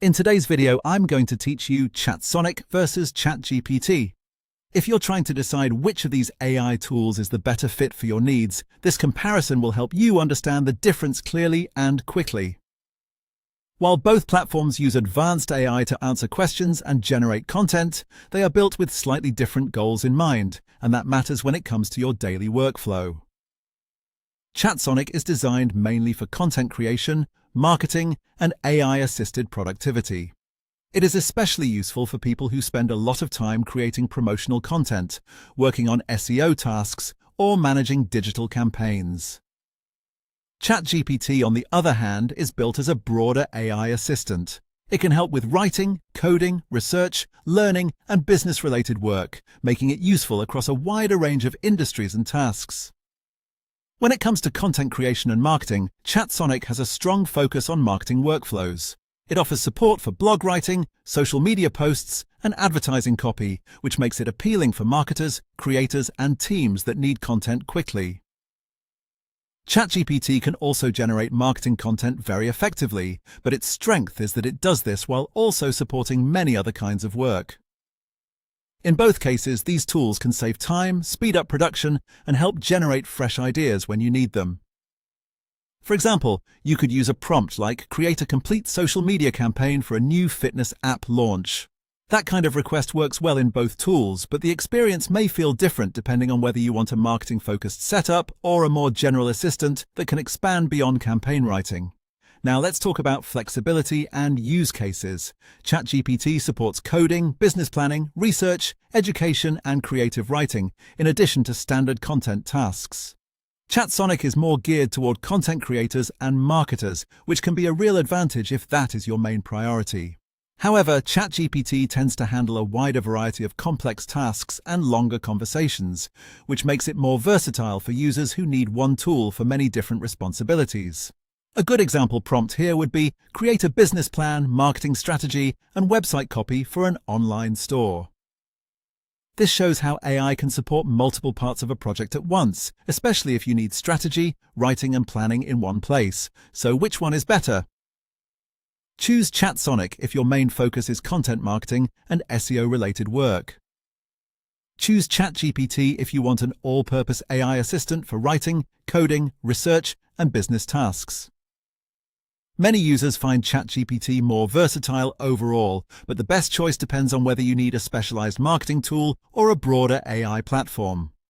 In today's video, I'm going to teach you ChatSonic versus ChatGPT. If you're trying to decide which of these AI tools is the better fit for your needs, this comparison will help you understand the difference clearly and quickly. While both platforms use advanced AI to answer questions and generate content, they are built with slightly different goals in mind, and that matters when it comes to your daily workflow. ChatSonic is designed mainly for content creation, marketing, and AI-assisted productivity. It is especially useful for people who spend a lot of time creating promotional content, working on SEO tasks, or managing digital campaigns. ChatGPT, on the other hand, is built as a broader AI assistant. It can help with writing, coding, research, learning, and business-related work, making it useful across a wider range of industries and tasks. When it comes to content creation and marketing, ChatSonic has a strong focus on marketing workflows. It offers support for blog writing, social media posts, and advertising copy, which makes it appealing for marketers, creators, and teams that need content quickly. ChatGPT can also generate marketing content very effectively, but its strength is that it does this while also supporting many other kinds of work. In both cases, these tools can save time, speed up production, and help generate fresh ideas when you need them. For example, you could use a prompt like "Create a complete social media campaign for a new fitness app launch." That kind of request works well in both tools, but the experience may feel different depending on whether you want a marketing-focused setup or a more general assistant that can expand beyond campaign writing. Now let's talk about flexibility and use cases. ChatGPT supports coding, business planning, research, education, and creative writing, in addition to standard content tasks. ChatSonic is more geared toward content creators and marketers, which can be a real advantage if that is your main priority. However, ChatGPT tends to handle a wider variety of complex tasks and longer conversations, which makes it more versatile for users who need one tool for many different responsibilities. A good example prompt here would be "Create a business plan, marketing strategy, and website copy for an online store." This shows how AI can support multiple parts of a project at once, especially if you need strategy, writing, and planning in one place. So which one is better? Choose ChatSonic if your main focus is content marketing and SEO-related work. Choose ChatGPT if you want an all-purpose AI assistant for writing, coding, research, and business tasks. Many users find ChatGPT more versatile overall, but the best choice depends on whether you need a specialized marketing tool or a broader AI platform.